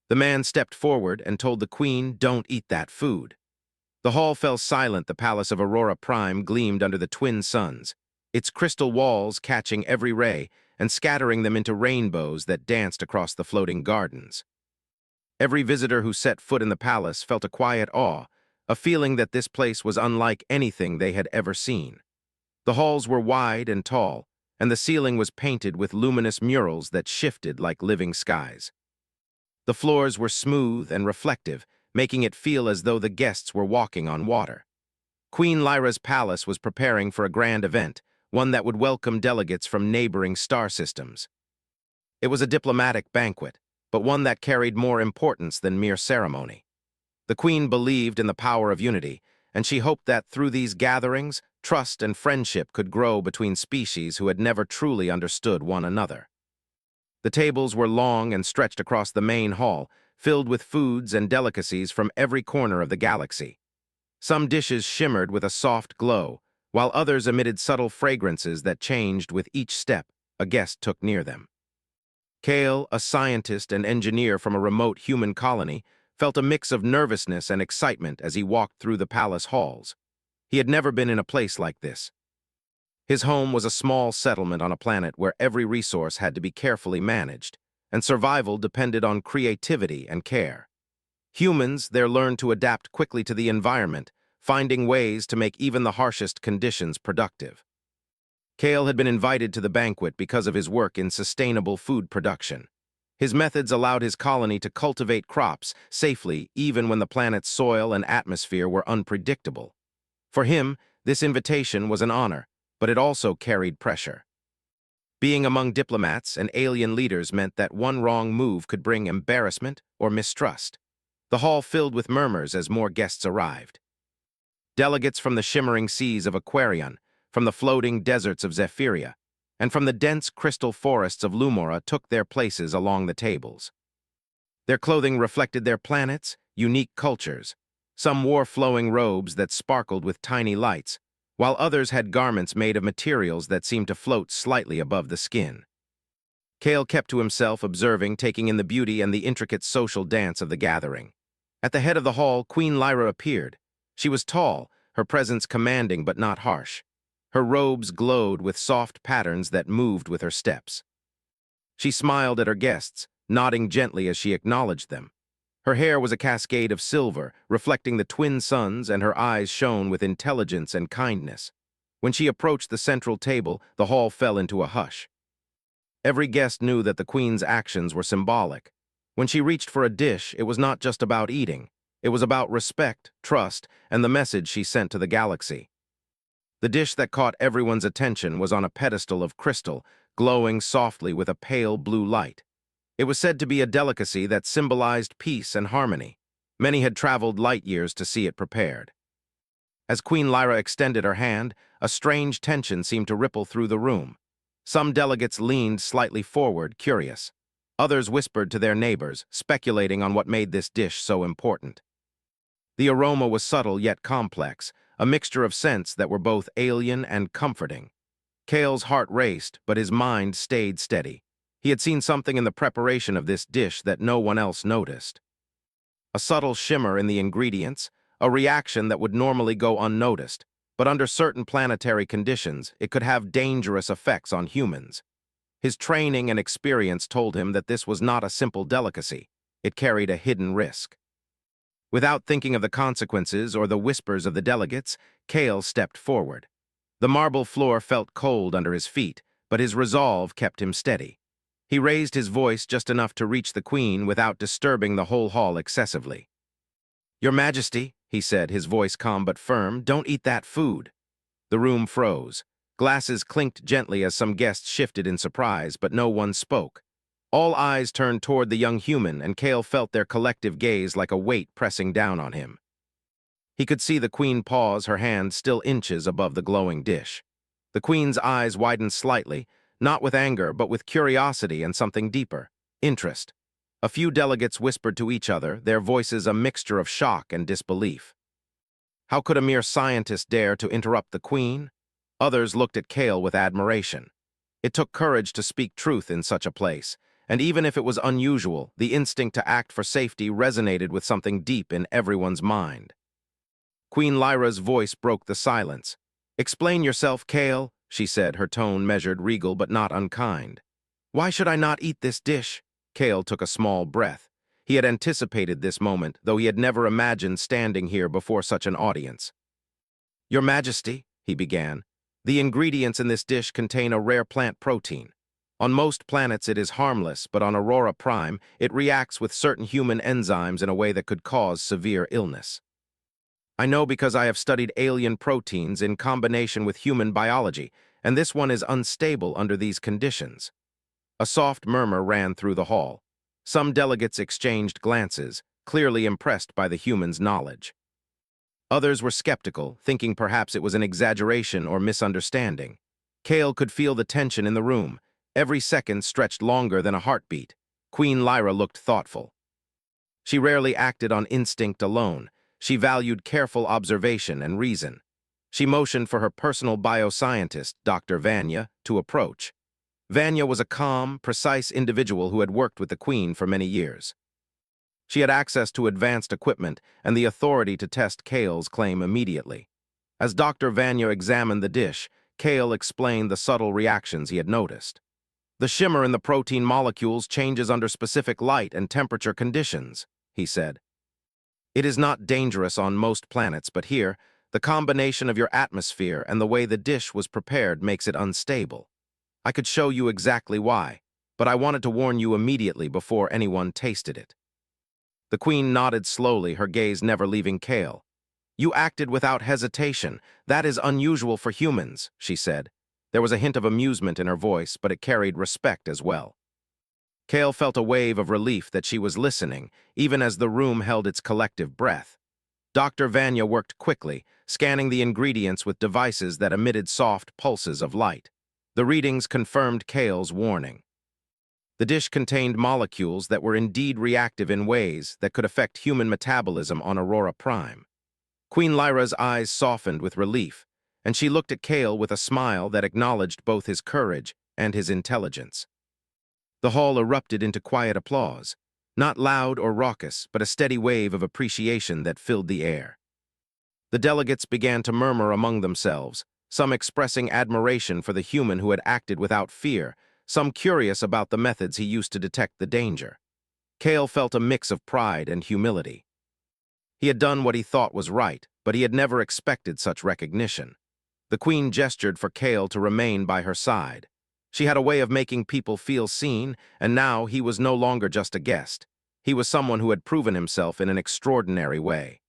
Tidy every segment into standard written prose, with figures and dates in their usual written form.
The man stepped forward and told the queen, "Don't eat that food." The hall fell silent. The palace of Aurora Prime gleamed under the twin suns, its crystal walls catching every ray and scattering them into rainbows that danced across the floating gardens. Every visitor who set foot in the palace felt a quiet awe, a feeling that this place was unlike anything they had ever seen. The halls were wide and tall, and the ceiling was painted with luminous murals that shifted like living skies. The floors were smooth and reflective, making it feel as though the guests were walking on water. Queen Lyra's palace was preparing for a grand event, one that would welcome delegates from neighboring star systems. It was a diplomatic banquet, but one that carried more importance than mere ceremony. The queen believed in the power of unity, and she hoped that through these gatherings, trust and friendship could grow between species who had never truly understood one another. The tables were long and stretched across the main hall, filled with foods and delicacies from every corner of the galaxy. Some dishes shimmered with a soft glow, while others emitted subtle fragrances that changed with each step a guest took near them. Kale, a scientist and engineer from a remote human colony, felt a mix of nervousness and excitement as he walked through the palace halls. He had never been in a place like this. His home was a small settlement on a planet where every resource had to be carefully managed, and survival depended on creativity and care. Humans there learned to adapt quickly to the environment, finding ways to make even the harshest conditions productive. Kale had been invited to the banquet because of his work in sustainable food production. His methods allowed his colony to cultivate crops safely even when the planet's soil and atmosphere were unpredictable. For him, this invitation was an honor, but it also carried pressure. Being among diplomats and alien leaders meant that one wrong move could bring embarrassment or mistrust. The hall filled with murmurs as more guests arrived. Delegates from the shimmering seas of Aquarion, from the floating deserts of Zephyria, and from the dense crystal forests of Lumora took their places along the tables. Their clothing reflected their planet's unique cultures. Some wore flowing robes that sparkled with tiny lights, while others had garments made of materials that seemed to float slightly above the skin. Kale kept to himself, observing, taking in the beauty and the intricate social dance of the gathering. At the head of the hall, Queen Lyra appeared. She was tall, her presence commanding but not harsh. Her robes glowed with soft patterns that moved with her steps. She smiled at her guests, nodding gently as she acknowledged them. Her hair was a cascade of silver, reflecting the twin suns, and her eyes shone with intelligence and kindness. When she approached the central table, the hall fell into a hush. Every guest knew that the queen's actions were symbolic. When she reached for a dish, it was not just about eating. It was about respect, trust, and the message she sent to the galaxy. The dish that caught everyone's attention was on a pedestal of crystal, glowing softly with a pale blue light. It was said to be a delicacy that symbolized peace and harmony. Many had traveled light years to see it prepared. As Queen Lyra extended her hand, a strange tension seemed to ripple through the room. Some delegates leaned slightly forward, curious. Others whispered to their neighbors, speculating on what made this dish so important. The aroma was subtle yet complex, a mixture of scents that were both alien and comforting. Kale's heart raced, but his mind stayed steady. He had seen something in the preparation of this dish that no one else noticed. A subtle shimmer in the ingredients, a reaction that would normally go unnoticed, but under certain planetary conditions, it could have dangerous effects on humans. His training and experience told him that this was not a simple delicacy. It carried a hidden risk. Without thinking of the consequences or the whispers of the delegates, Kale stepped forward. The marble floor felt cold under his feet, but his resolve kept him steady. He raised his voice just enough to reach the queen without disturbing the whole hall excessively. "Your Majesty," he said, his voice calm but firm, "don't eat that food." The room froze. Glasses clinked gently as some guests shifted in surprise, but no one spoke. All eyes turned toward the young human, and Kale felt their collective gaze like a weight pressing down on him. He could see the queen pause, her hand still inches above the glowing dish. The queen's eyes widened slightly, not with anger, but with curiosity and something deeper, interest. A few delegates whispered to each other, their voices a mixture of shock and disbelief. How could a mere scientist dare to interrupt the queen? Others looked at Kale with admiration. It took courage to speak truth in such a place, and even if it was unusual, the instinct to act for safety resonated with something deep in everyone's mind. Queen Lyra's voice broke the silence. "Explain yourself, Kale," she said, her tone measured, regal, but not unkind. "Why should I not eat this dish?" Kale took a small breath. He had anticipated this moment, though he had never imagined standing here before such an audience. "Your Majesty," he began, "the ingredients in this dish contain a rare plant protein. On most planets it is harmless, but on Aurora Prime it reacts with certain human enzymes in a way that could cause severe illness. I know because I have studied alien proteins in combination with human biology, and this one is unstable under these conditions." A soft murmur ran through the hall. Some delegates exchanged glances, clearly impressed by the human's knowledge. Others were skeptical, thinking perhaps it was an exaggeration or misunderstanding. Kale could feel the tension in the room. Every second stretched longer than a heartbeat. Queen Lyra looked thoughtful. She rarely acted on instinct alone. She valued careful observation and reason. She motioned for her personal bioscientist, Dr. Vanya, to approach. Vanya was a calm, precise individual who had worked with the Queen for many years. She had access to advanced equipment and the authority to test Kale's claim immediately. As Dr. Vanya examined the dish, Kale explained the subtle reactions he had noticed. "The shimmer in the protein molecules changes under specific light and temperature conditions," he said. "It is not dangerous on most planets, but here, the combination of your atmosphere and the way the dish was prepared makes it unstable. I could show you exactly why, but I wanted to warn you immediately before anyone tasted it." The Queen nodded slowly, her gaze never leaving Kale. "You acted without hesitation. That is unusual for humans," she said. There was a hint of amusement in her voice, but it carried respect as well. Kale felt a wave of relief that she was listening, even as the room held its collective breath. Dr. Vanya worked quickly, scanning the ingredients with devices that emitted soft pulses of light. The readings confirmed Kale's warning. The dish contained molecules that were indeed reactive in ways that could affect human metabolism on Aurora Prime. Queen Lyra's eyes softened with relief, and she looked at Kale with a smile that acknowledged both his courage and his intelligence. The hall erupted into quiet applause, not loud or raucous, but a steady wave of appreciation that filled the air. The delegates began to murmur among themselves, some expressing admiration for the human who had acted without fear, some curious about the methods he used to detect the danger. Kale felt a mix of pride and humility. He had done what he thought was right, but he had never expected such recognition. The Queen gestured for Kale to remain by her side. She had a way of making people feel seen, and now he was no longer just a guest. He was someone who had proven himself in an extraordinary way.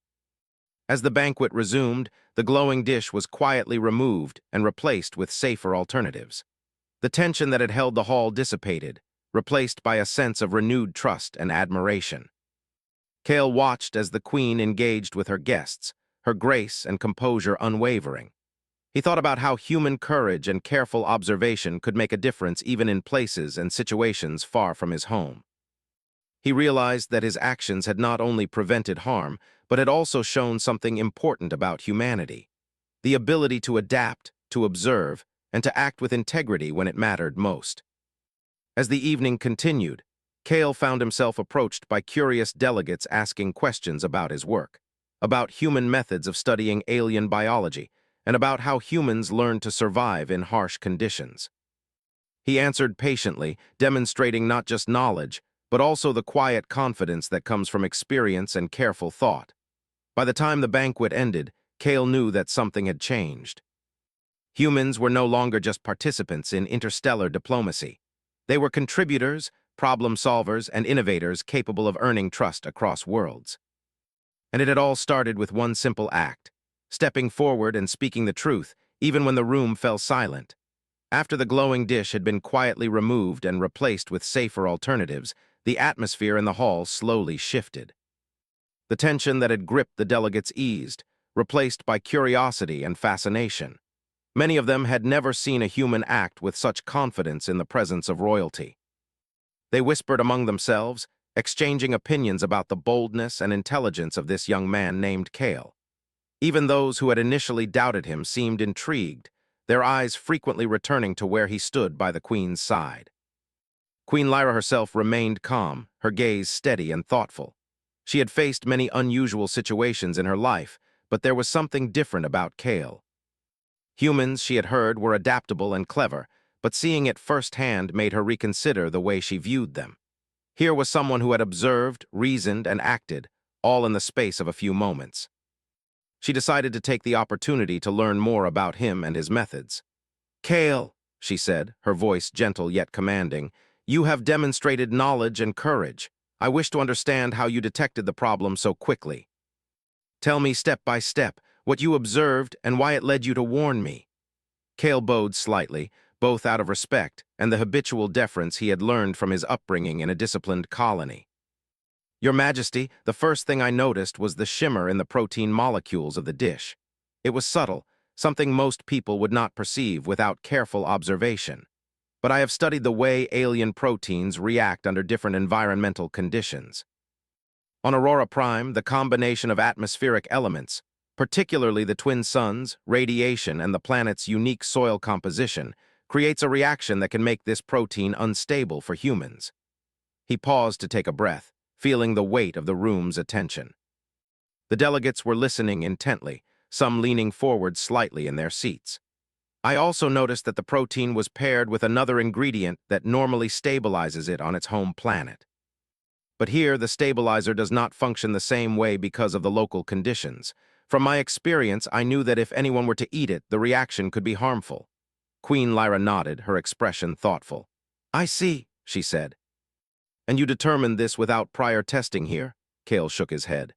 As the banquet resumed, the glowing dish was quietly removed and replaced with safer alternatives. The tension that had held the hall dissipated, replaced by a sense of renewed trust and admiration. Kale watched as the Queen engaged with her guests, her grace and composure unwavering. He thought about how human courage and careful observation could make a difference even in places and situations far from his home. He realized that his actions had not only prevented harm, but had also shown something important about humanity: the ability to adapt, to observe, and to act with integrity when it mattered most. As the evening continued, Kale found himself approached by curious delegates asking questions about his work, about human methods of studying alien biology, and about how humans learn to survive in harsh conditions. He answered patiently, demonstrating not just knowledge, but also the quiet confidence that comes from experience and careful thought. By the time the banquet ended, Kale knew that something had changed. Humans were no longer just participants in interstellar diplomacy. They were contributors, problem solvers, and innovators capable of earning trust across worlds. And it had all started with one simple act: stepping forward and speaking the truth, even when the room fell silent. After the glowing dish had been quietly removed and replaced with safer alternatives, the atmosphere in the hall slowly shifted. The tension that had gripped the delegates eased, replaced by curiosity and fascination. Many of them had never seen a human act with such confidence in the presence of royalty. They whispered among themselves, exchanging opinions about the boldness and intelligence of this young man named Kale. Even those who had initially doubted him seemed intrigued, their eyes frequently returning to where he stood by the Queen's side. Queen Lyra herself remained calm, her gaze steady and thoughtful. She had faced many unusual situations in her life, but there was something different about Kale. Humans, she had heard, were adaptable and clever, but seeing it firsthand made her reconsider the way she viewed them. Here was someone who had observed, reasoned, and acted, all in the space of a few moments. She decided to take the opportunity to learn more about him and his methods. "Kale," she said, her voice gentle yet commanding, "you have demonstrated knowledge and courage. I wish to understand how you detected the problem so quickly. Tell me step by step what you observed and why it led you to warn me." Kale bowed slightly, both out of respect and the habitual deference he had learned from his upbringing in a disciplined colony. "Your Majesty, the first thing I noticed was the shimmer in the protein molecules of the dish. It was subtle, something most people would not perceive without careful observation. But I have studied the way alien proteins react under different environmental conditions. On Aurora Prime, the combination of atmospheric elements, particularly the twin suns, radiation, and the planet's unique soil composition, creates a reaction that can make this protein unstable for humans." He paused to take a breath, feeling the weight of the room's attention. The delegates were listening intently, some leaning forward slightly in their seats. "I also noticed that the protein was paired with another ingredient that normally stabilizes it on its home planet. But here, the stabilizer does not function the same way because of the local conditions. From my experience, I knew that if anyone were to eat it, the reaction could be harmful." Queen Lyra nodded, her expression thoughtful. "I see," she said. "And you determined this without prior testing here?" Kale shook his head.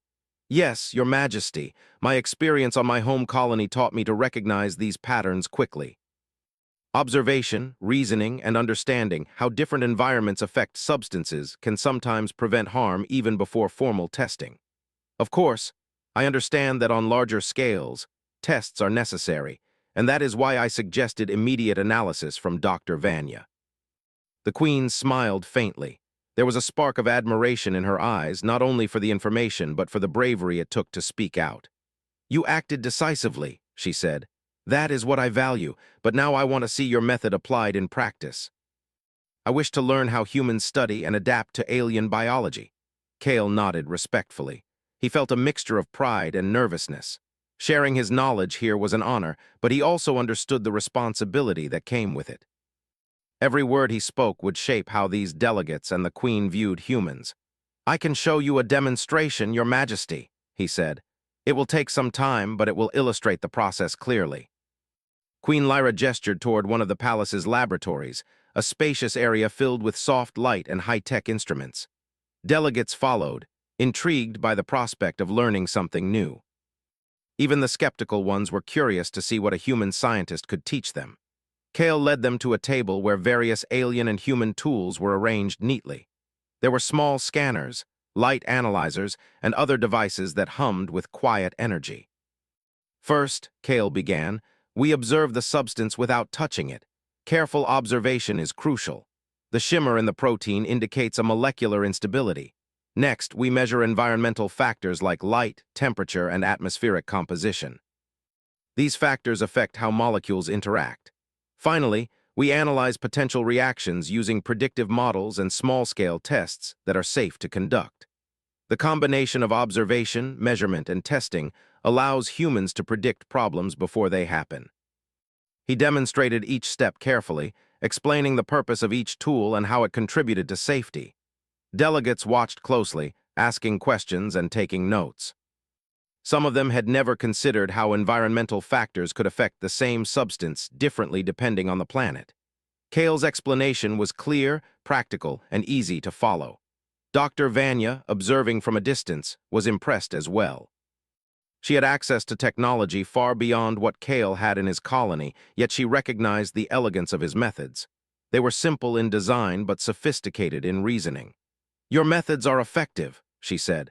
"Yes, Your Majesty. My experience on my home colony taught me to recognize these patterns quickly. Observation, reasoning, and understanding how different environments affect substances can sometimes prevent harm even before formal testing. Of course, I understand that on larger scales, tests are necessary, and that is why I suggested immediate analysis from Dr. Vanya." The Queen smiled faintly. There was a spark of admiration in her eyes, not only for the information but for the bravery it took to speak out. "You acted decisively," she said. "That is what I value, but now I want to see your method applied in practice. I wish to learn how humans study and adapt to alien biology." Kale nodded respectfully. He felt a mixture of pride and nervousness. Sharing his knowledge here was an honor, but he also understood the responsibility that came with it. Every word he spoke would shape how these delegates and the Queen viewed humans. "I can show you a demonstration, Your Majesty," he said. "It will take some time, but it will illustrate the process clearly." Queen Lyra gestured toward one of the palace's laboratories, a spacious area filled with soft light and high-tech instruments. Delegates followed, intrigued by the prospect of learning something new. Even the skeptical ones were curious to see what a human scientist could teach them. Kale led them to a table where various alien and human tools were arranged neatly. There were small scanners, light analyzers, and other devices that hummed with quiet energy. "First," Kale began, "we observe the substance without touching it. Careful observation is crucial. The shimmer in the protein indicates a molecular instability. Next, we measure environmental factors like light, temperature, and atmospheric composition. These factors affect how molecules interact. Finally, we analyze potential reactions using predictive models and small-scale tests that are safe to conduct. The combination of observation, measurement, and testing allows humans to predict problems before they happen." He demonstrated each step carefully, explaining the purpose of each tool and how it contributed to safety. Delegates watched closely, asking questions and taking notes. Some of them had never considered how environmental factors could affect the same substance differently depending on the planet. Kale's explanation was clear, practical, and easy to follow. Dr. Vanya, observing from a distance, was impressed as well. She had access to technology far beyond what Kale had in his colony, yet she recognized the elegance of his methods. They were simple in design but sophisticated in reasoning. "Your methods are effective," she said.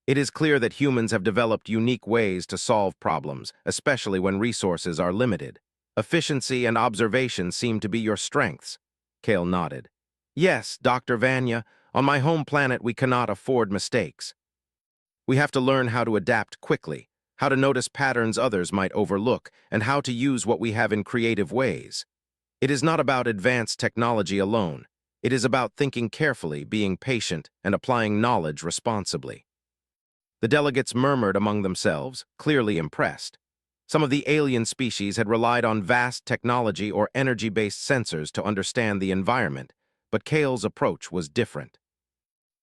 "It is clear that humans have developed unique ways to solve problems, especially when resources are limited. Efficiency and observation seem to be your strengths." Kale nodded. "Yes, Dr. Vanya, on my home planet we cannot afford mistakes. We have to learn how to adapt quickly, how to notice patterns others might overlook, and how to use what we have in creative ways. It is not about advanced technology alone. It is about thinking carefully, being patient, and applying knowledge responsibly. The delegates murmured among themselves, clearly impressed. Some of the alien species had relied on vast technology or energy-based sensors to understand the environment, but Kale's approach was different.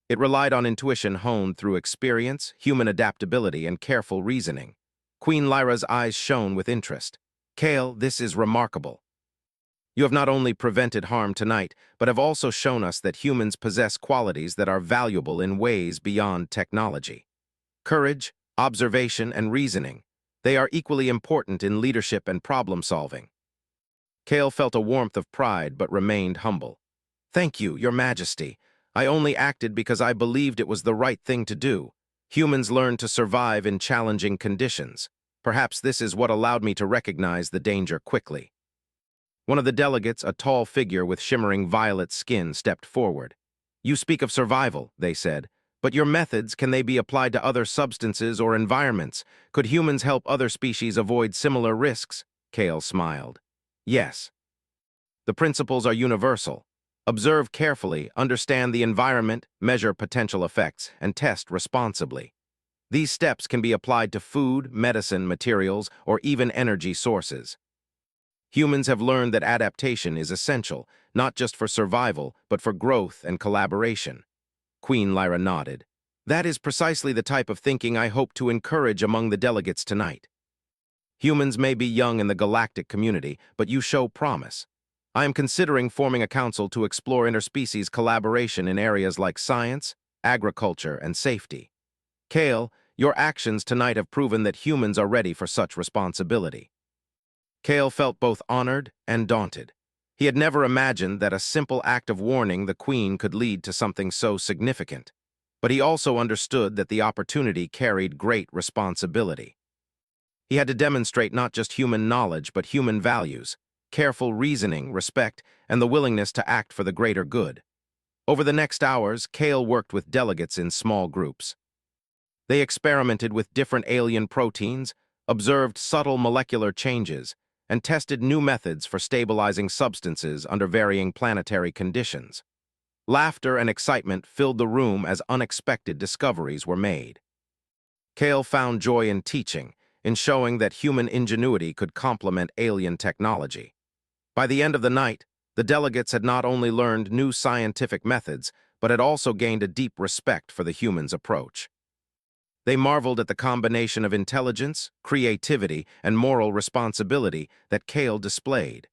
It relied on intuition honed through experience, human adaptability, and careful reasoning. Queen Lyra's eyes shone with interest. Kale, this is remarkable. You have not only prevented harm tonight, but have also shown us that humans possess qualities that are valuable in ways beyond technology. Courage, observation, and reasoning. They are equally important in leadership and problem-solving. Kale felt a warmth of pride but remained humble. Thank you, Your Majesty. I only acted because I believed it was the right thing to do. Humans learn to survive in challenging conditions. Perhaps this is what allowed me to recognize the danger quickly. One of the delegates, a tall figure with shimmering violet skin, stepped forward. You speak of survival, they said, but your methods, can they be applied to other substances or environments? Could humans help other species avoid similar risks? Kale smiled. Yes. The principles are universal. Observe carefully, understand the environment, measure potential effects, and test responsibly. These steps can be applied to food, medicine, materials, or even energy sources. Humans have learned that adaptation is essential, not just for survival, but for growth and collaboration. Queen Lyra nodded. That is precisely the type of thinking I hope to encourage among the delegates tonight. Humans may be young in the galactic community, but you show promise. I am considering forming a council to explore interspecies collaboration in areas like science, agriculture, and safety. Kale, your actions tonight have proven that humans are ready for such responsibility. Kale felt both honored and daunted. He had never imagined that a simple act of warning the Queen could lead to something so significant. But he also understood that the opportunity carried great responsibility. He had to demonstrate not just human knowledge, but human values, careful reasoning, respect, and the willingness to act for the greater good. Over the next hours, Kale worked with delegates in small groups. They experimented with different alien proteins, observed subtle molecular changes, and tested new methods for stabilizing substances under varying planetary conditions. Laughter and excitement filled the room as unexpected discoveries were made. Kale found joy in teaching, in showing that human ingenuity could complement alien technology. By the end of the night, the delegates had not only learned new scientific methods, but had also gained a deep respect for the human's approach. They marveled at the combination of intelligence, creativity, and moral responsibility that Kale displayed.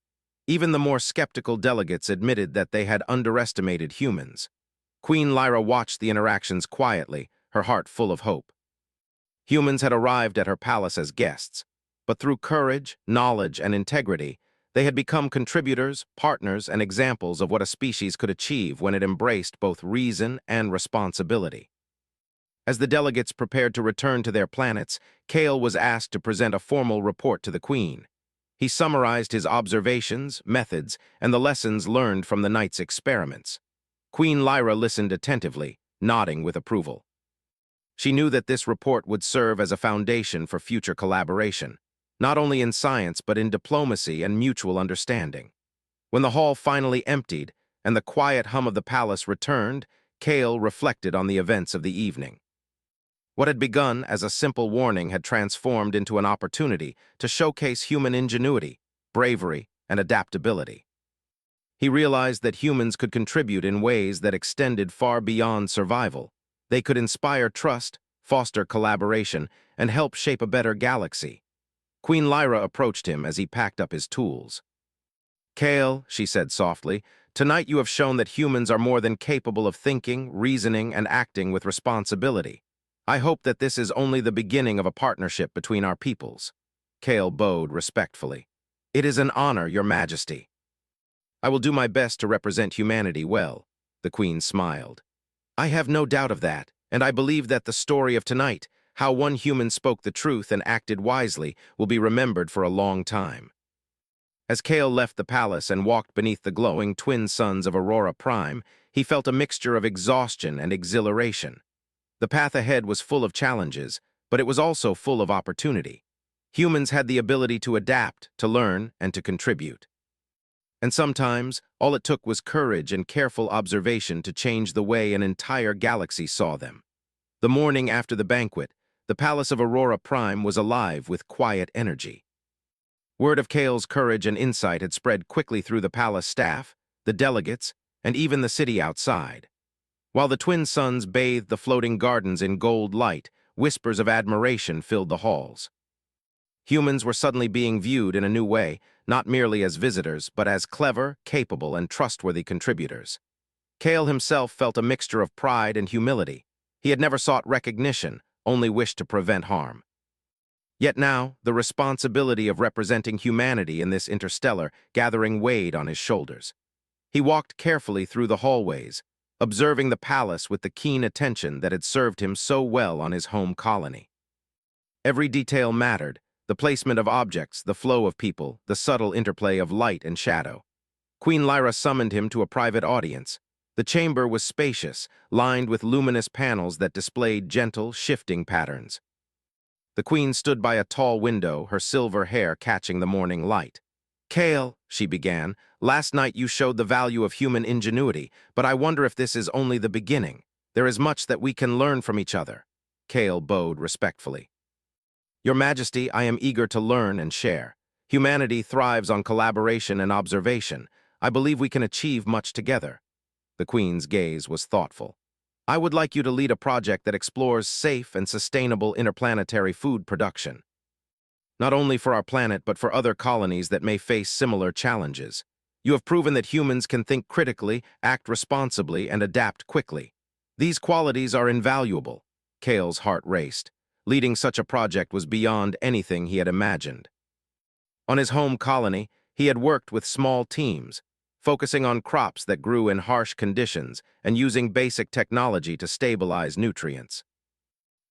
Even the more skeptical delegates admitted that they had underestimated humans. Queen Lyra watched the interactions quietly, her heart full of hope. Humans had arrived at her palace as guests, but through courage, knowledge, and integrity, they had become contributors, partners, and examples of what a species could achieve when it embraced both reason and responsibility. As the delegates prepared to return to their planets, Kale was asked to present a formal report to the Queen. He summarized his observations, methods, and the lessons learned from the night's experiments. Queen Lyra listened attentively, nodding with approval. She knew that this report would serve as a foundation for future collaboration, not only in science but in diplomacy and mutual understanding. When the hall finally emptied and the quiet hum of the palace returned, Kale reflected on the events of the evening. What had begun as a simple warning had transformed into an opportunity to showcase human ingenuity, bravery, and adaptability. He realized that humans could contribute in ways that extended far beyond survival. They could inspire trust, foster collaboration, and help shape a better galaxy. Queen Lyra approached him as he packed up his tools. Kale, she said softly, tonight you have shown that humans are more than capable of thinking, reasoning, and acting with responsibility. I hope that this is only the beginning of a partnership between our peoples. Kale bowed respectfully. It is an honor, Your Majesty. I will do my best to represent humanity well, the Queen smiled. I have no doubt of that, and I believe that the story of tonight, how one human spoke the truth and acted wisely, will be remembered for a long time. As Kale left the palace and walked beneath the glowing twin suns of Aurora Prime, he felt a mixture of exhaustion and exhilaration. The path ahead was full of challenges, but it was also full of opportunity. Humans had the ability to adapt, to learn, and to contribute. And sometimes, all it took was courage and careful observation to change the way an entire galaxy saw them. The morning after the banquet, the palace of Aurora Prime was alive with quiet energy. Word of Kale's courage and insight had spread quickly through the palace staff, the delegates, and even the city outside. While the twin suns bathed the floating gardens in gold light, whispers of admiration filled the halls. Humans were suddenly being viewed in a new way, not merely as visitors, but as clever, capable, and trustworthy contributors. Kale himself felt a mixture of pride and humility. He had never sought recognition, only wished to prevent harm. Yet now, the responsibility of representing humanity in this interstellar gathering weighed on his shoulders. He walked carefully through the hallways, observing the palace with the keen attention that had served him so well on his home colony. Every detail mattered: the placement of objects, the flow of people, the subtle interplay of light and shadow. Queen Lyra summoned him to a private audience. The chamber was spacious, lined with luminous panels that displayed gentle, shifting patterns. The queen stood by a tall window, her silver hair catching the morning light. "Kale," she began, "last night you showed the value of human ingenuity, but I wonder if this is only the beginning. There is much that we can learn from each other." Kale bowed respectfully. "Your Majesty, I am eager to learn and share. Humanity thrives on collaboration and observation. I believe we can achieve much together." The queen's gaze was thoughtful. "I would like you to lead a project that explores safe and sustainable interplanetary food production. Not only for our planet, but for other colonies that may face similar challenges. You have proven that humans can think critically, act responsibly, and adapt quickly. These qualities are invaluable." Kale's heart raced. Leading such a project was beyond anything he had imagined. On his home colony, he had worked with small teams, focusing on crops that grew in harsh conditions and using basic technology to stabilize nutrients.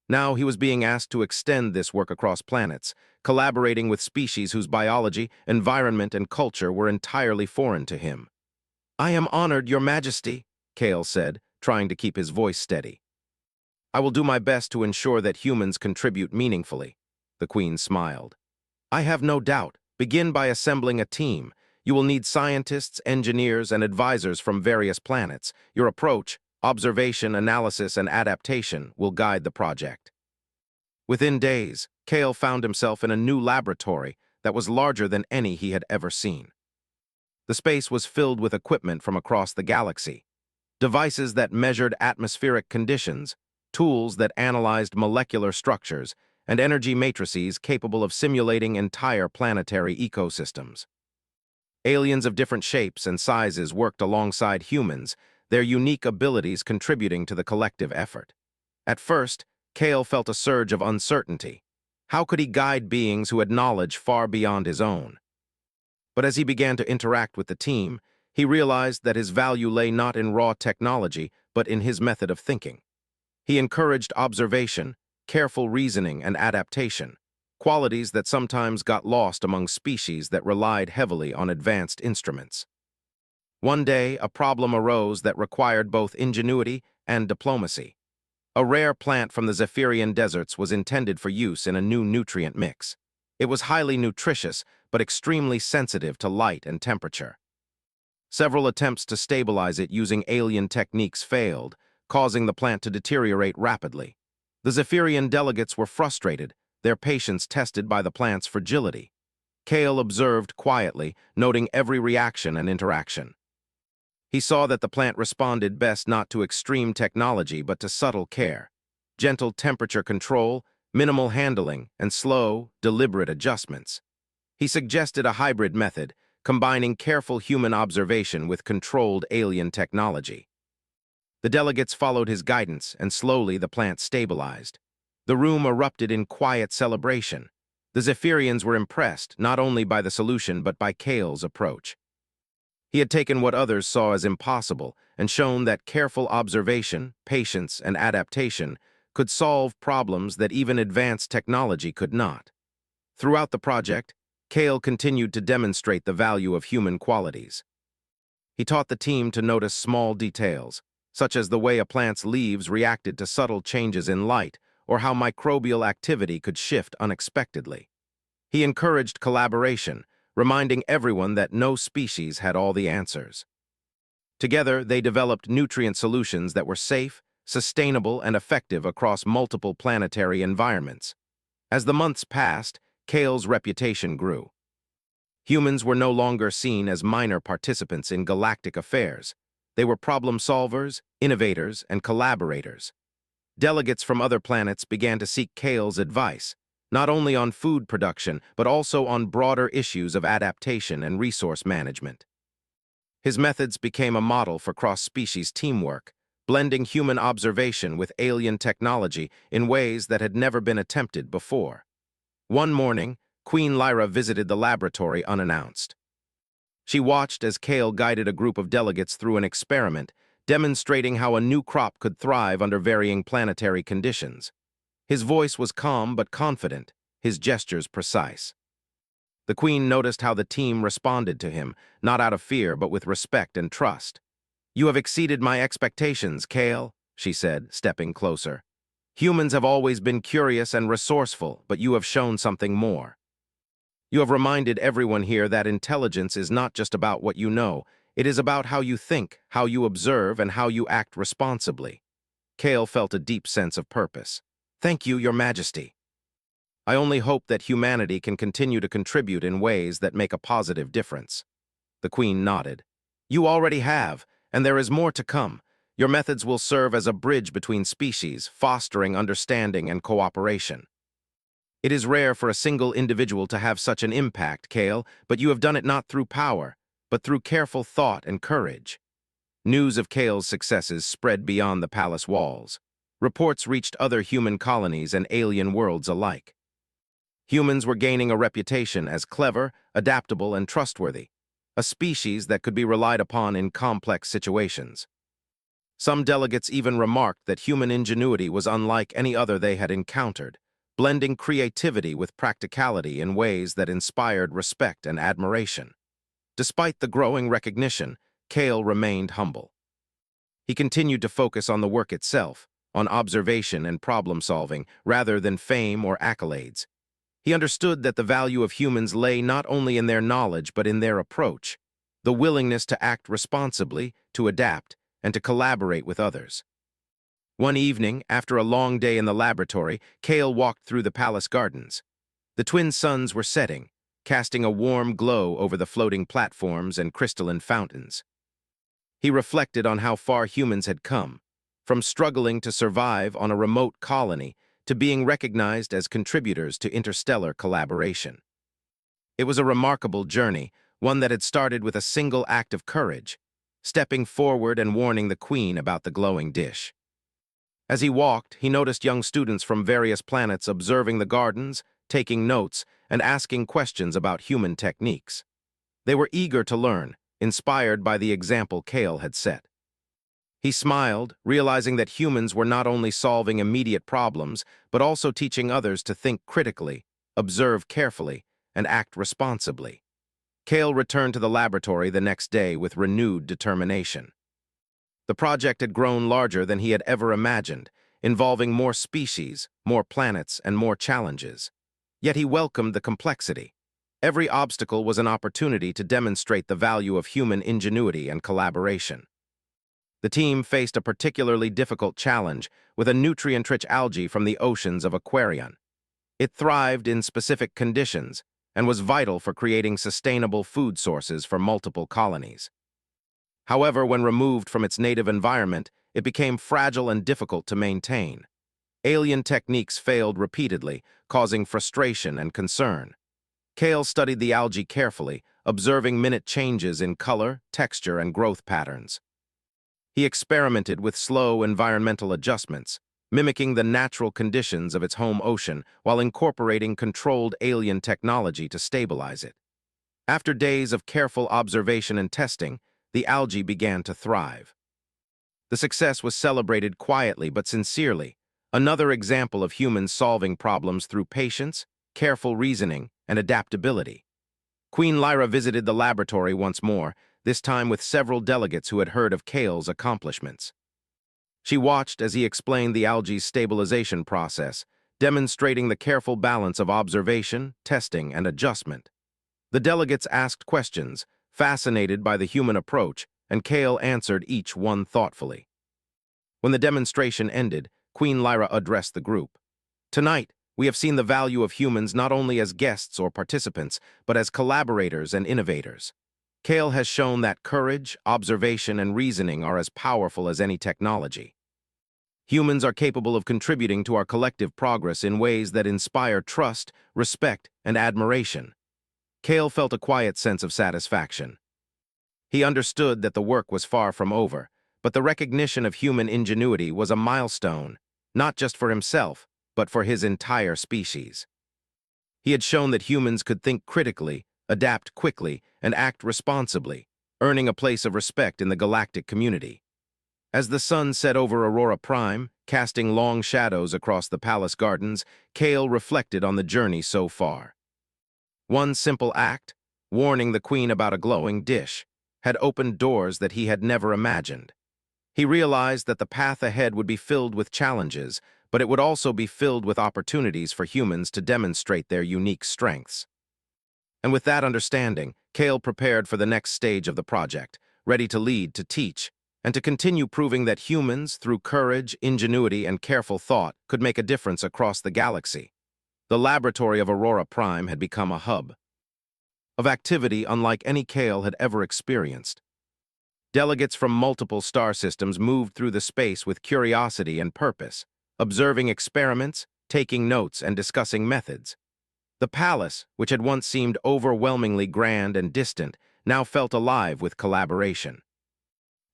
Now he was being asked to extend this work across planets, collaborating with species whose biology, environment, and culture were entirely foreign to him. "I am honored, Your Majesty," Kale said, trying to keep his voice steady. "I will do my best to ensure that humans contribute meaningfully," the Queen smiled. "I have no doubt. Begin by assembling a team. You will need scientists, engineers, and advisors from various planets. Your approach, observation, analysis, and adaptation, will guide the project." Within days, Kale found himself in a new laboratory that was larger than any he had ever seen. The space was filled with equipment from across the galaxy, devices that measured atmospheric conditions, tools that analyzed molecular structures, and energy matrices capable of simulating entire planetary ecosystems. Aliens of different shapes and sizes worked alongside humans, their unique abilities contributing to the collective effort. At first, Kale felt a surge of uncertainty. How could he guide beings who had knowledge far beyond his own? But as he began to interact with the team, he realized that his value lay not in raw technology, but in his method of thinking. He encouraged observation, careful reasoning, and adaptation, qualities that sometimes got lost among species that relied heavily on advanced instruments. One day, a problem arose that required both ingenuity and diplomacy. A rare plant from the Zephyrian deserts was intended for use in a new nutrient mix. It was highly nutritious, but extremely sensitive to light and temperature. Several attempts to stabilize it using alien techniques failed, causing the plant to deteriorate rapidly. The Zephyrian delegates were frustrated, their patience tested by the plant's fragility. Kale observed quietly, noting every reaction and interaction. He saw that the plant responded best not to extreme technology but to subtle care, gentle temperature control, minimal handling, and slow, deliberate adjustments. He suggested a hybrid method, combining careful human observation with controlled alien technology. The delegates followed his guidance, and slowly the plant stabilized. The room erupted in quiet celebration. The Zephyrians were impressed not only by the solution but by Kale's approach. He had taken what others saw as impossible and shown that careful observation, patience, and adaptation could solve problems that even advanced technology could not. Throughout the project, Kale continued to demonstrate the value of human qualities. He taught the team to notice small details, such as the way a plant's leaves reacted to subtle changes in light or how microbial activity could shift unexpectedly. He encouraged collaboration, reminding everyone that no species had all the answers. Together, they developed nutrient solutions that were safe, sustainable, and effective across multiple planetary environments. As the months passed, Kale's reputation grew. Humans were no longer seen as minor participants in galactic affairs. They were problem solvers, innovators, and collaborators. Delegates from other planets began to seek Kale's advice, not only on food production, but also on broader issues of adaptation and resource management. His methods became a model for cross-species teamwork, blending human observation with alien technology in ways that had never been attempted before. One morning, Queen Lyra visited the laboratory unannounced. She watched as Kale guided a group of delegates through an experiment, demonstrating how a new crop could thrive under varying planetary conditions. His voice was calm but confident, his gestures precise. The Queen noticed how the team responded to him, not out of fear but with respect and trust. "You have exceeded my expectations, Kale," she said, stepping closer. "Humans have always been curious and resourceful, but you have shown something more. You have reminded everyone here that intelligence is not just about what you know, it is about how you think, how you observe, and how you act responsibly." Kale felt a deep sense of purpose. "Thank you, Your Majesty. I only hope that humanity can continue to contribute in ways that make a positive difference." The Queen nodded. "You already have, and there is more to come. Your methods will serve as a bridge between species, fostering understanding and cooperation. It is rare for a single individual to have such an impact, Kale, but you have done it not through power, but through careful thought and courage." News of Kale's successes spread beyond the palace walls. Reports reached other human colonies and alien worlds alike. Humans were gaining a reputation as clever, adaptable, and trustworthy, a species that could be relied upon in complex situations. Some delegates even remarked that human ingenuity was unlike any other they had encountered, blending creativity with practicality in ways that inspired respect and admiration. Despite the growing recognition, Kale remained humble. He continued to focus on the work itself, on observation and problem-solving, rather than fame or accolades. He understood that the value of humans lay not only in their knowledge but in their approach, the willingness to act responsibly, to adapt, and to collaborate with others. One evening, after a long day in the laboratory, Kale walked through the palace gardens. The twin suns were setting, casting a warm glow over the floating platforms and crystalline fountains. He reflected on how far humans had come, from struggling to survive on a remote colony to being recognized as contributors to interstellar collaboration. It was a remarkable journey, one that had started with a single act of courage, stepping forward and warning the Queen about the glowing dish. As he walked, he noticed young students from various planets observing the gardens, taking notes, and asking questions about human techniques. They were eager to learn, inspired by the example Kale had set. He smiled, realizing that humans were not only solving immediate problems, but also teaching others to think critically, observe carefully, and act responsibly. Kale returned to the laboratory the next day with renewed determination. The project had grown larger than he had ever imagined, involving more species, more planets, and more challenges. Yet he welcomed the complexity. Every obstacle was an opportunity to demonstrate the value of human ingenuity and collaboration. The team faced a particularly difficult challenge with a nutrient-rich algae from the oceans of Aquarion. It thrived in specific conditions and was vital for creating sustainable food sources for multiple colonies. However, when removed from its native environment, it became fragile and difficult to maintain. Alien techniques failed repeatedly, causing frustration and concern. Kale studied the algae carefully, observing minute changes in color, texture, and growth patterns. He experimented with slow environmental adjustments, mimicking the natural conditions of its home ocean while incorporating controlled alien technology to stabilize it. After days of careful observation and testing, the algae began to thrive. The success was celebrated quietly but sincerely, another example of humans solving problems through patience, careful reasoning, and adaptability. Queen Lyra visited the laboratory once more, this time with several delegates who had heard of Kale's accomplishments. She watched as he explained the algae's stabilization process, demonstrating the careful balance of observation, testing, and adjustment. The delegates asked questions, fascinated by the human approach, and Kale answered each one thoughtfully. When the demonstration ended, Queen Lyra addressed the group. Tonight, we have seen the value of humans not only as guests or participants, but as collaborators and innovators. Kale has shown that courage, observation, and reasoning are as powerful as any technology. Humans are capable of contributing to our collective progress in ways that inspire trust, respect, and admiration. Kale felt a quiet sense of satisfaction. He understood that the work was far from over, but the recognition of human ingenuity was a milestone, not just for himself, but for his entire species. He had shown that humans could think critically, adapt quickly, and act responsibly, earning a place of respect in the galactic community. As the sun set over Aurora Prime, casting long shadows across the palace gardens, Kale reflected on the journey so far. One simple act, warning the queen about a glowing dish, had opened doors that he had never imagined. He realized that the path ahead would be filled with challenges, but it would also be filled with opportunities for humans to demonstrate their unique strengths. And with that understanding, Kale prepared for the next stage of the project, ready to lead, to teach, and to continue proving that humans, through courage, ingenuity, and careful thought, could make a difference across the galaxy. The laboratory of Aurora Prime had become a hub of activity unlike any Kale had ever experienced. Delegates from multiple star systems moved through the space with curiosity and purpose, observing experiments, taking notes, and discussing methods. The palace, which had once seemed overwhelmingly grand and distant, now felt alive with collaboration.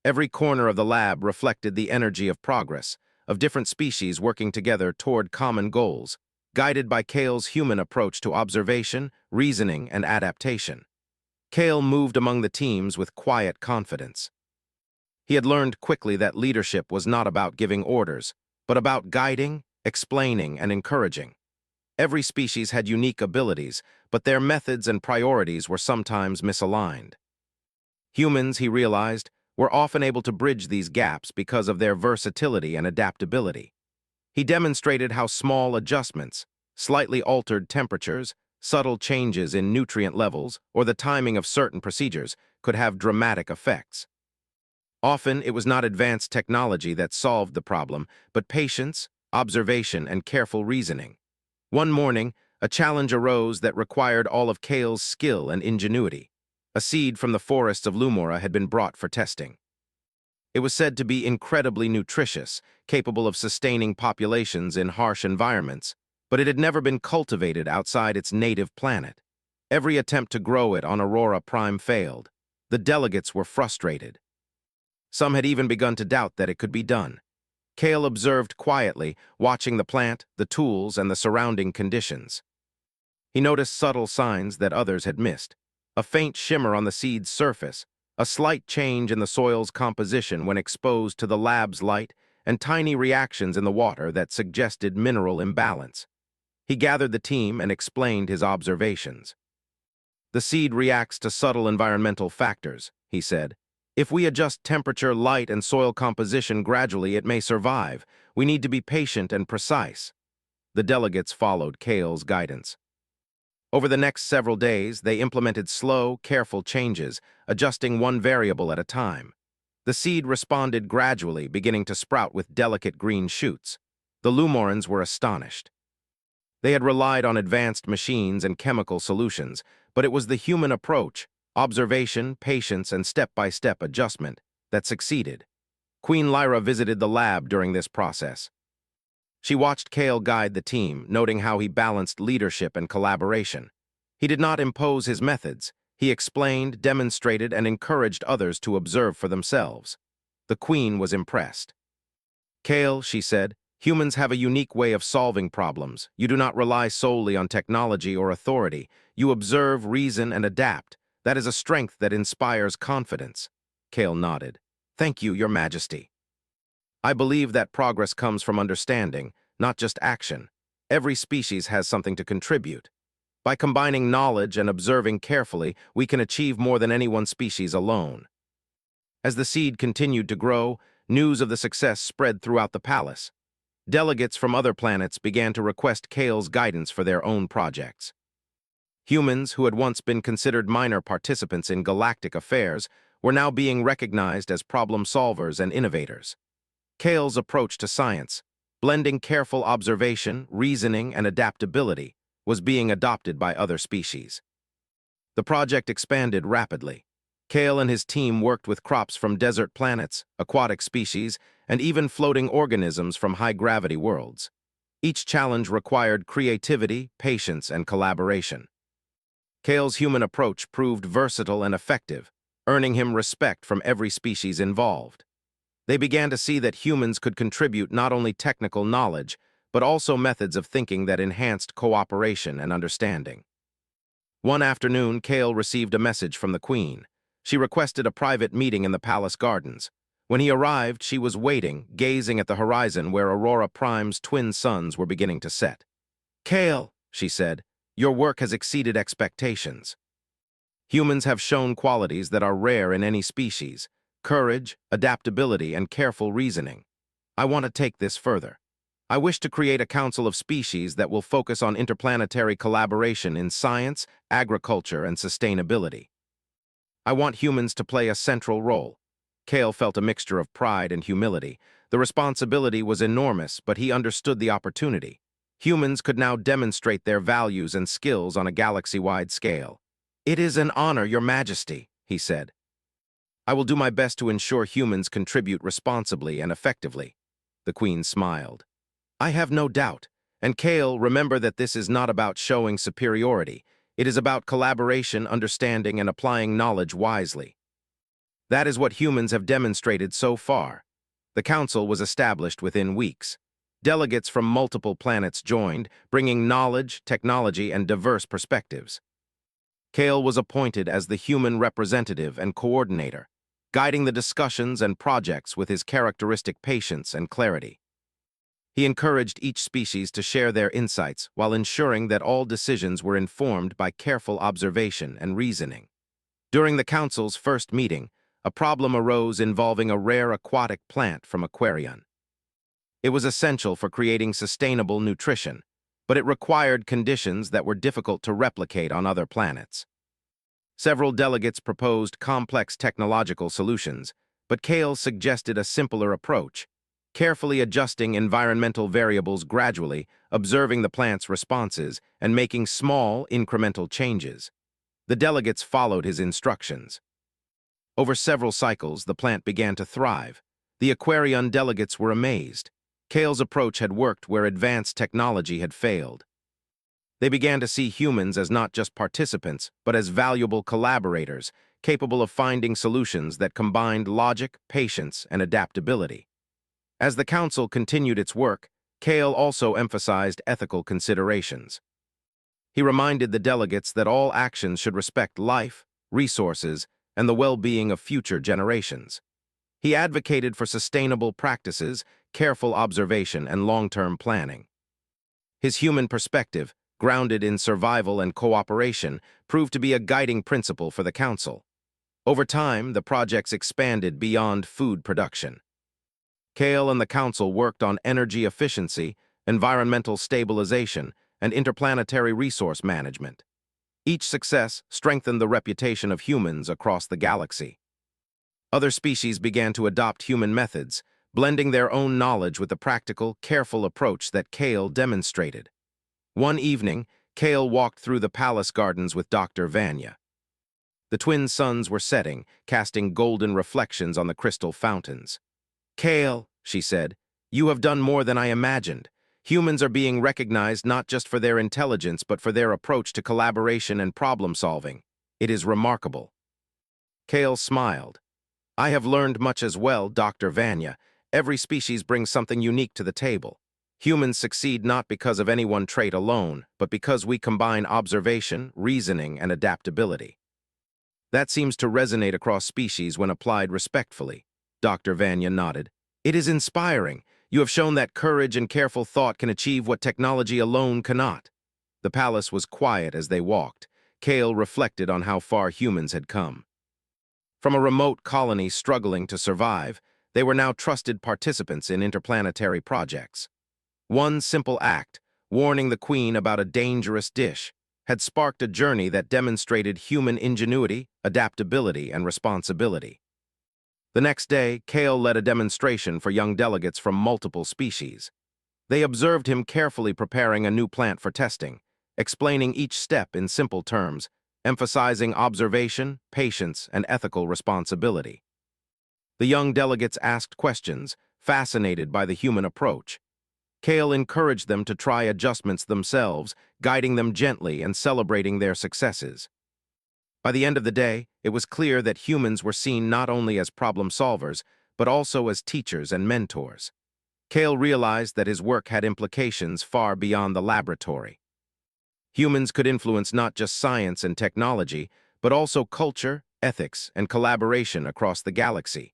Every corner of the lab reflected the energy of progress, of different species working together toward common goals, guided by Kale's human approach to observation, reasoning, and adaptation. Kale moved among the teams with quiet confidence. He had learned quickly that leadership was not about giving orders, but about guiding, explaining, and encouraging. Every species had unique abilities, but their methods and priorities were sometimes misaligned. Humans, he realized, were often able to bridge these gaps because of their versatility and adaptability. He demonstrated how small adjustments, slightly altered temperatures, subtle changes in nutrient levels, or the timing of certain procedures could have dramatic effects. Often, it was not advanced technology that solved the problem, but patience, observation, and careful reasoning. One morning, a challenge arose that required all of Kale's skill and ingenuity. A seed from the forests of Lumora had been brought for testing. It was said to be incredibly nutritious, capable of sustaining populations in harsh environments, but it had never been cultivated outside its native planet. Every attempt to grow it on Aurora Prime failed. The delegates were frustrated. Some had even begun to doubt that it could be done. Kale observed quietly, watching the plant, the tools, and the surrounding conditions. He noticed subtle signs that others had missed. A faint shimmer on the seed's surface, a slight change in the soil's composition when exposed to the lab's light, and tiny reactions in the water that suggested mineral imbalance. He gathered the team and explained his observations. The seed reacts to subtle environmental factors, he said. If we adjust temperature, light, and soil composition gradually, it may survive. We need to be patient and precise. The delegates followed Kale's guidance. Over the next several days, they implemented slow, careful changes, adjusting one variable at a time. The seed responded gradually, beginning to sprout with delicate green shoots. The Lumorans were astonished. They had relied on advanced machines and chemical solutions, but it was the human approach, observation, patience, and step-by-step adjustment that succeeded. Queen Lyra visited the lab during this process. She watched Kale guide the team, noting how he balanced leadership and collaboration. He did not impose his methods. He explained, demonstrated, and encouraged others to observe for themselves. The queen was impressed. Kale, she said, humans have a unique way of solving problems. You do not rely solely on technology or authority. You observe, reason, and adapt. That is a strength that inspires confidence. Kale nodded. Thank you, Your Majesty. I believe that progress comes from understanding, not just action. Every species has something to contribute. By combining knowledge and observing carefully, we can achieve more than any one species alone. As the seed continued to grow, news of the success spread throughout the palace. Delegates from other planets began to request Kale's guidance for their own projects. Humans, who had once been considered minor participants in galactic affairs, were now being recognized as problem solvers and innovators. Kale's approach to science, blending careful observation, reasoning, and adaptability, was being adopted by other species. The project expanded rapidly. Kale and his team worked with crops from desert planets, aquatic species, and even floating organisms from high-gravity worlds. Each challenge required creativity, patience, and collaboration. Kale's human approach proved versatile and effective, earning him respect from every species involved. They began to see that humans could contribute not only technical knowledge, but also methods of thinking that enhanced cooperation and understanding. One afternoon, Kale received a message from the Queen. She requested a private meeting in the palace gardens. When he arrived, she was waiting, gazing at the horizon where Aurora Prime's twin suns were beginning to set. "Kale," she said, "your work has exceeded expectations. Humans have shown qualities that are rare in any species: courage, adaptability, and careful reasoning. I want to take this further. I wish to create a council of species that will focus on interplanetary collaboration in science, agriculture, and sustainability. I want humans to play a central role." Kale felt a mixture of pride and humility. The responsibility was enormous, but he understood the opportunity. Humans could now demonstrate their values and skills on a galaxy-wide scale. "It is an honor, Your Majesty," he said. "I will do my best to ensure humans contribute responsibly and effectively." The Queen smiled. "I have no doubt. And Kale, remember that this is not about showing superiority. It is about collaboration, understanding, and applying knowledge wisely. That is what humans have demonstrated so far." The council was established within weeks. Delegates from multiple planets joined, bringing knowledge, technology, and diverse perspectives. Kale was appointed as the human representative and coordinator, guiding the discussions and projects with his characteristic patience and clarity. He encouraged each species to share their insights while ensuring that all decisions were informed by careful observation and reasoning. During the council's first meeting, a problem arose involving a rare aquatic plant from Aquarion. It was essential for creating sustainable nutrition, but it required conditions that were difficult to replicate on other planets. Several delegates proposed complex technological solutions, but Kale suggested a simpler approach, carefully adjusting environmental variables gradually, observing the plant's responses, and making small, incremental changes. The delegates followed his instructions. Over several cycles, the plant began to thrive. The Aquarion delegates were amazed. Kale's approach had worked where advanced technology had failed. They began to see humans as not just participants, but as valuable collaborators, capable of finding solutions that combined logic, patience, and adaptability. As the council continued its work, Kale also emphasized ethical considerations. He reminded the delegates that all actions should respect life, resources, and the well-being of future generations. He advocated for sustainable practices, careful observation, and long-term planning. His human perspective, grounded in survival and cooperation, proved to be a guiding principle for the council. Over time, the projects expanded beyond food production. Kale and the council worked on energy efficiency, environmental stabilization, and interplanetary resource management. Each success strengthened the reputation of humans across the galaxy. Other species began to adopt human methods, blending their own knowledge with the practical, careful approach that Kale demonstrated. One evening, Kale walked through the palace gardens with Dr. Vanya. The twin suns were setting, casting golden reflections on the crystal fountains. "Kale," she said, "you have done more than I imagined. Humans are being recognized not just for their intelligence, but for their approach to collaboration and problem-solving. It is remarkable." Kale smiled. "I have learned much as well, Dr. Vanya. Every species brings something unique to the table. Humans succeed not because of any one trait alone, but because we combine observation, reasoning, and adaptability. That seems to resonate across species when applied respectfully." Dr. Vanya nodded. "It is inspiring. You have shown that courage and careful thought can achieve what technology alone cannot." The palace was quiet as they walked. Kale reflected on how far humans had come. From a remote colony struggling to survive, they were now trusted participants in interplanetary projects. One simple act, warning the Queen about a dangerous dish, had sparked a journey that demonstrated human ingenuity, adaptability, and responsibility. The next day, Kale led a demonstration for young delegates from multiple species. They observed him carefully preparing a new plant for testing, explaining each step in simple terms, emphasizing observation, patience, and ethical responsibility. The young delegates asked questions, fascinated by the human approach. Kale encouraged them to try adjustments themselves, guiding them gently and celebrating their successes. By the end of the day, it was clear that humans were seen not only as problem solvers, but also as teachers and mentors. Kale realized that his work had implications far beyond the laboratory. Humans could influence not just science and technology, but also culture, ethics, and collaboration across the galaxy.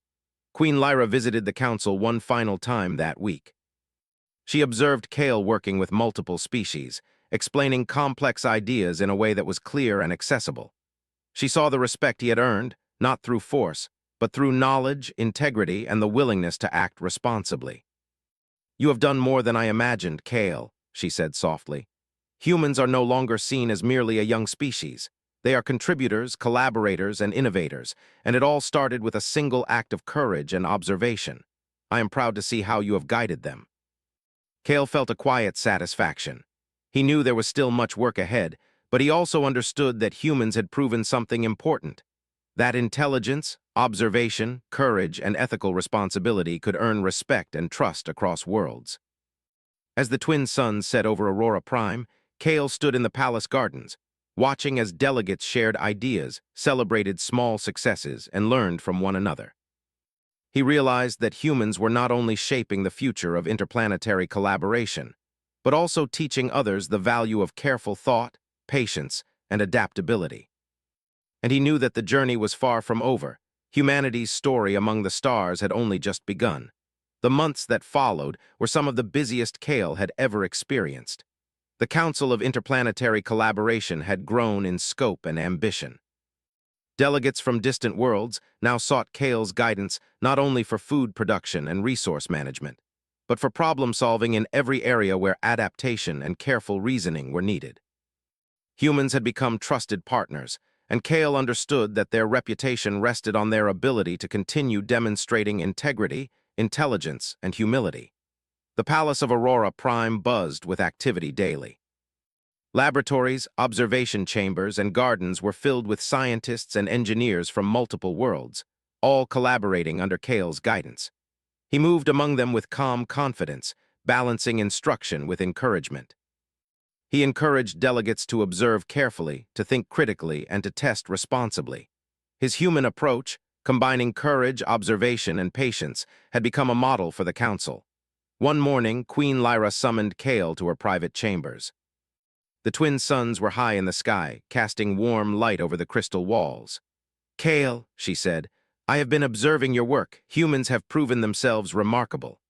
Queen Lyra visited the council one final time that week. She observed Kale working with multiple species, explaining complex ideas in a way that was clear and accessible. She saw the respect he had earned, not through force, but through knowledge, integrity, and the willingness to act responsibly. "You have done more than I imagined, Kale," she said softly. "Humans are no longer seen as merely a young species. They are contributors, collaborators, and innovators, and it all started with a single act of courage and observation. I am proud to see how you have guided them." Kale felt a quiet satisfaction. He knew there was still much work ahead, but he also understood that humans had proven something important. That intelligence, observation, courage, and ethical responsibility could earn respect and trust across worlds. As the twin suns set over Aurora Prime, Kale stood in the palace gardens, watching as delegates shared ideas, celebrated small successes, and learned from one another. He realized that humans were not only shaping the future of interplanetary collaboration, but also teaching others the value of careful thought, patience, and adaptability. And he knew that the journey was far from over. Humanity's story among the stars had only just begun. The months that followed were some of the busiest Kale had ever experienced. The Council of Interplanetary Collaboration had grown in scope and ambition. Delegates from distant worlds now sought Kale's guidance not only for food production and resource management, but for problem-solving in every area where adaptation and careful reasoning were needed. Humans had become trusted partners, and Kale understood that their reputation rested on their ability to continue demonstrating integrity, intelligence, and humility. The Palace of Aurora Prime buzzed with activity daily. Laboratories, observation chambers, and gardens were filled with scientists and engineers from multiple worlds, all collaborating under Kale's guidance. He moved among them with calm confidence, balancing instruction with encouragement. He encouraged delegates to observe carefully, to think critically, and to test responsibly. His human approach, combining courage, observation, and patience, had become a model for the council. One morning, Queen Lyra summoned Kale to her private chambers. The twin suns were high in the sky, casting warm light over the crystal walls. "Kale," she said, "I have been observing your work. Humans have proven themselves remarkable.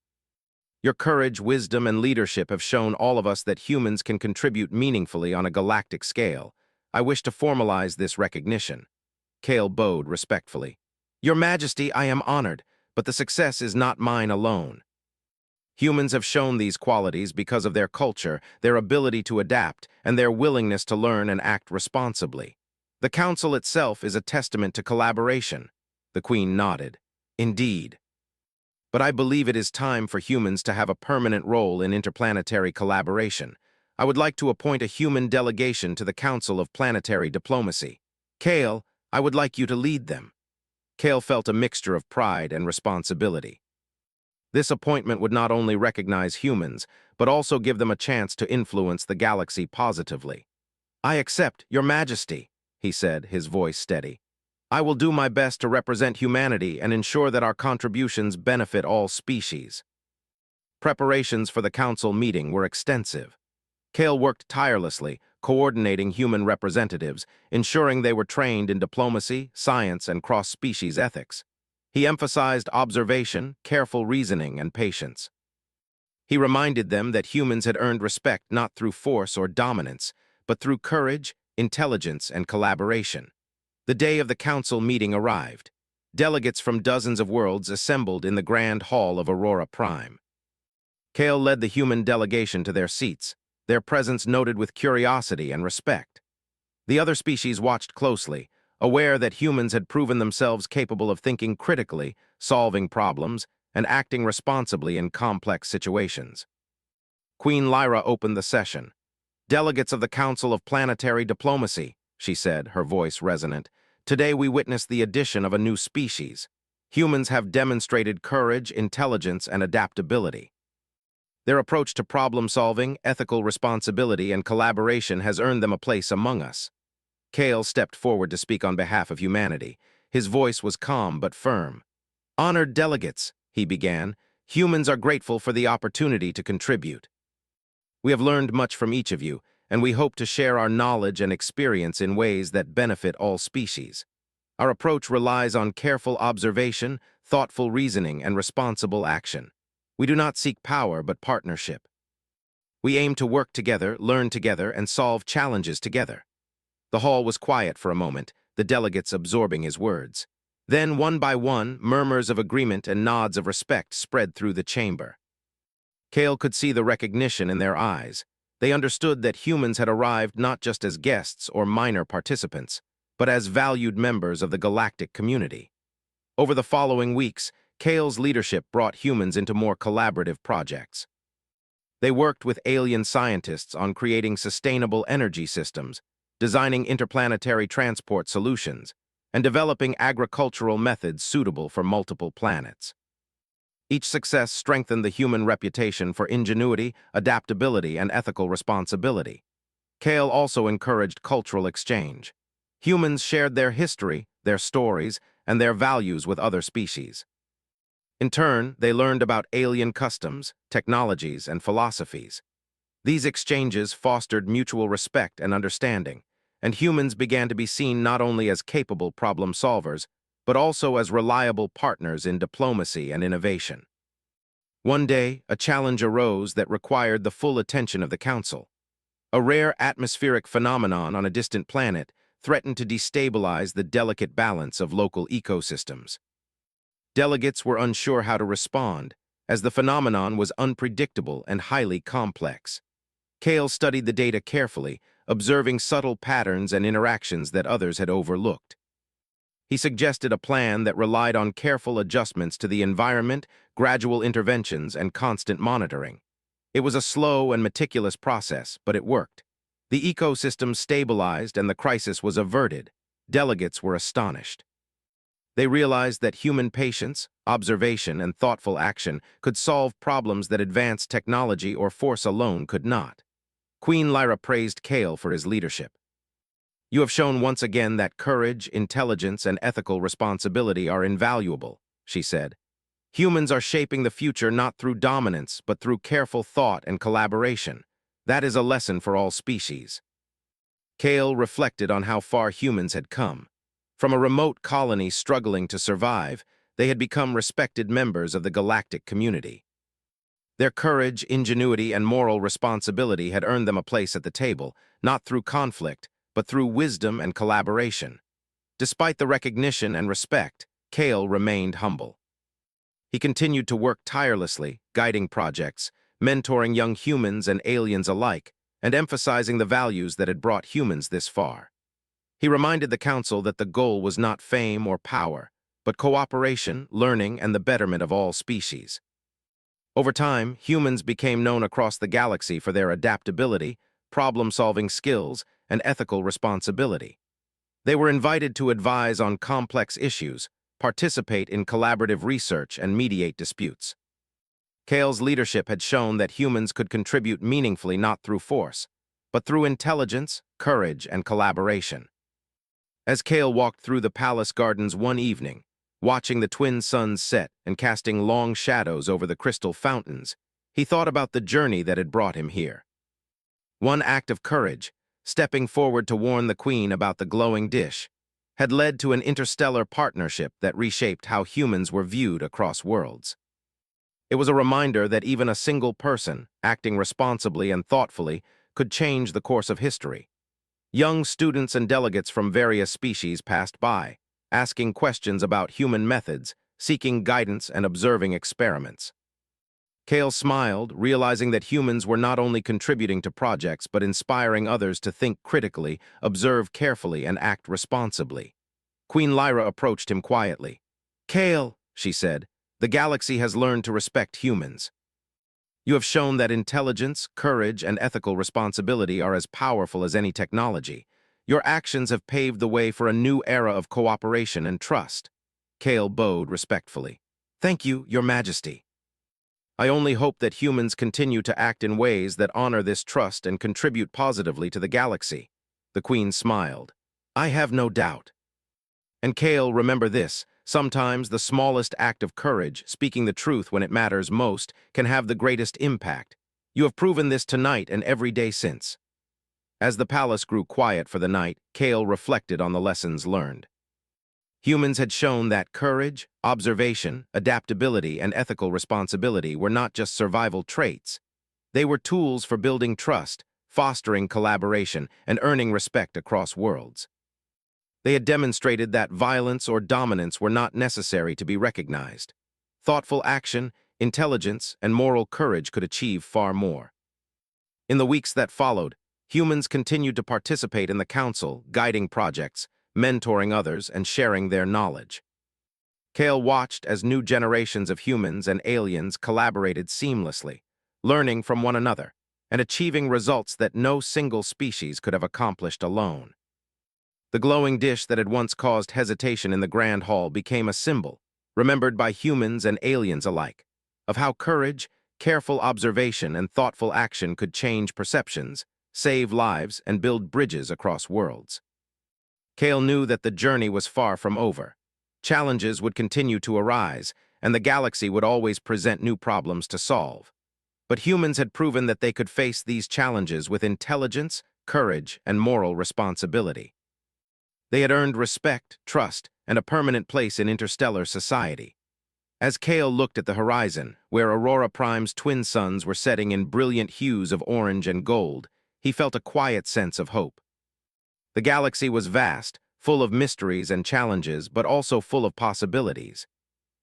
Your courage, wisdom, and leadership have shown all of us that humans can contribute meaningfully on a galactic scale. I wish to formalize this recognition." Kale bowed respectfully. "Your Majesty, I am honored, but the success is not mine alone. Humans have shown these qualities because of their culture, their ability to adapt, and their willingness to learn and act responsibly. The Council itself is a testament to collaboration." The Queen nodded. "Indeed. But I believe it is time for humans to have a permanent role in interplanetary collaboration. I would like to appoint a human delegation to the Council of Planetary Diplomacy. Kale, I would like you to lead them." Kale felt a mixture of pride and responsibility. This appointment would not only recognize humans, but also give them a chance to influence the galaxy positively. "I accept, Your Majesty," he said, his voice steady. "I will do my best to represent humanity and ensure that our contributions benefit all species." Preparations for the council meeting were extensive. Kale worked tirelessly, coordinating human representatives, ensuring they were trained in diplomacy, science, and cross-species ethics. He emphasized observation, careful reasoning, and patience. He reminded them that humans had earned respect not through force or dominance, but through courage, intelligence, and collaboration. The day of the council meeting arrived. Delegates from dozens of worlds assembled in the grand hall of Aurora Prime. Kale led the human delegation to their seats, their presence noted with curiosity and respect. The other species watched closely, aware that humans had proven themselves capable of thinking critically, solving problems, and acting responsibly in complex situations. Queen Lyra opened the session. "Delegates of the Council of Planetary Diplomacy," she said, her voice resonant, "today we witness the addition of a new species. Humans have demonstrated courage, intelligence, and adaptability. Their approach to problem-solving, ethical responsibility, and collaboration has earned them a place among us." Kale stepped forward to speak on behalf of humanity. His voice was calm but firm. "Honored delegates," he began, "humans are grateful for the opportunity to contribute. We have learned much from each of you, and we hope to share our knowledge and experience in ways that benefit all species. Our approach relies on careful observation, thoughtful reasoning, and responsible action. We do not seek power but partnership. We aim to work together, learn together, and solve challenges together." The hall was quiet for a moment, the delegates absorbing his words. Then, one by one, murmurs of agreement and nods of respect spread through the chamber. Kale could see the recognition in their eyes. They understood that humans had arrived not just as guests or minor participants, but as valued members of the galactic community. Over the following weeks, Kale's leadership brought humans into more collaborative projects. They worked with alien scientists on creating sustainable energy systems, designing interplanetary transport solutions, and developing agricultural methods suitable for multiple planets. Each success strengthened the human reputation for ingenuity, adaptability, and ethical responsibility. Kale also encouraged cultural exchange. Humans shared their history, their stories, and their values with other species. In turn, they learned about alien customs, technologies, and philosophies. These exchanges fostered mutual respect and understanding, and humans began to be seen not only as capable problem solvers, but also as reliable partners in diplomacy and innovation. One day, a challenge arose that required the full attention of the Council. A rare atmospheric phenomenon on a distant planet threatened to destabilize the delicate balance of local ecosystems. Delegates were unsure how to respond, as the phenomenon was unpredictable and highly complex. Kale studied the data carefully, observing subtle patterns and interactions that others had overlooked. He suggested a plan that relied on careful adjustments to the environment, gradual interventions, and constant monitoring. It was a slow and meticulous process, but it worked. The ecosystem stabilized and the crisis was averted. Delegates were astonished. They realized that human patience, observation, and thoughtful action could solve problems that advanced technology or force alone could not. Queen Lyra praised Kale for his leadership. "You have shown once again that courage, intelligence, and ethical responsibility are invaluable," she said. "Humans are shaping the future not through dominance, but through careful thought and collaboration. That is a lesson for all species." Kale reflected on how far humans had come. From a remote colony struggling to survive, they had become respected members of the galactic community. Their courage, ingenuity, and moral responsibility had earned them a place at the table, not through conflict, but through wisdom and collaboration. Despite the recognition and respect, Kale remained humble. He continued to work tirelessly, guiding projects, mentoring young humans and aliens alike, and emphasizing the values that had brought humans this far. He reminded the Council that the goal was not fame or power, but cooperation, learning, and the betterment of all species. Over time, humans became known across the galaxy for their adaptability, problem-solving skills, and ethical responsibility. They were invited to advise on complex issues, participate in collaborative research, and mediate disputes. Kale's leadership had shown that humans could contribute meaningfully not through force, but through intelligence, courage, and collaboration. As Kale walked through the palace gardens one evening, watching the twin suns set and casting long shadows over the crystal fountains, he thought about the journey that had brought him here. One act of courage, stepping forward to warn the Queen about the glowing dish, had led to an interstellar partnership that reshaped how humans were viewed across worlds. It was a reminder that even a single person, acting responsibly and thoughtfully, could change the course of history. Young students and delegates from various species passed by, asking questions about human methods, seeking guidance, and observing experiments. Kale smiled, realizing that humans were not only contributing to projects but inspiring others to think critically, observe carefully, and act responsibly. Queen Lyra approached him quietly. "Kale," she said, "the galaxy has learned to respect humans. You have shown that intelligence, courage, and ethical responsibility are as powerful as any technology. Your actions have paved the way for a new era of cooperation and trust." Kale bowed respectfully. "Thank you, Your Majesty. I only hope that humans continue to act in ways that honor this trust and contribute positively to the galaxy." The Queen smiled. "I have no doubt. And Kale, remember this, sometimes the smallest act of courage, speaking the truth when it matters most, can have the greatest impact. You have proven this tonight and every day since." As the palace grew quiet for the night, Kale reflected on the lessons learned. Humans had shown that courage, observation, adaptability, and ethical responsibility were not just survival traits. They were tools for building trust, fostering collaboration, and earning respect across worlds. They had demonstrated that violence or dominance were not necessary to be recognized. Thoughtful action, intelligence, and moral courage could achieve far more. In the weeks that followed, humans continued to participate in the council, guiding projects, mentoring others, and sharing their knowledge. Kale watched as new generations of humans and aliens collaborated seamlessly, learning from one another, and achieving results that no single species could have accomplished alone. The glowing dish that had once caused hesitation in the Grand Hall became a symbol, remembered by humans and aliens alike, of how courage, careful observation, and thoughtful action could change perceptions, save lives, and build bridges across worlds. Kale knew that the journey was far from over. Challenges would continue to arise, and the galaxy would always present new problems to solve. But humans had proven that they could face these challenges with intelligence, courage, and moral responsibility. They had earned respect, trust, and a permanent place in interstellar society. As Kale looked at the horizon, where Aurora Prime's twin suns were setting in brilliant hues of orange and gold, he felt a quiet sense of hope. The galaxy was vast, full of mysteries and challenges, but also full of possibilities.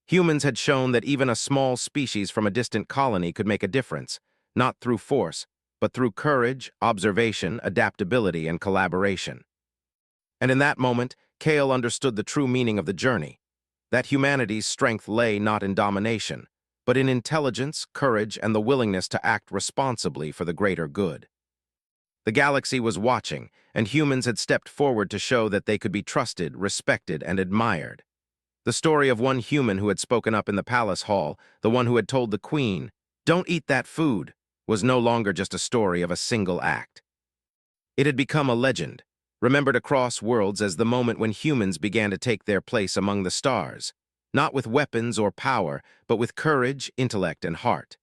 Humans had shown that even a small species from a distant colony could make a difference, not through force, but through courage, observation, adaptability, and collaboration. And in that moment, Kale understood the true meaning of the journey, that humanity's strength lay not in domination, but in intelligence, courage, and the willingness to act responsibly for the greater good. The galaxy was watching, and humans had stepped forward to show that they could be trusted, respected, and admired. The story of one human who had spoken up in the palace hall, the one who had told the Queen, "Don't eat that food," was no longer just a story of a single act. It had become a legend, remembered across worlds as the moment when humans began to take their place among the stars, not with weapons or power, but with courage, intellect, and heart.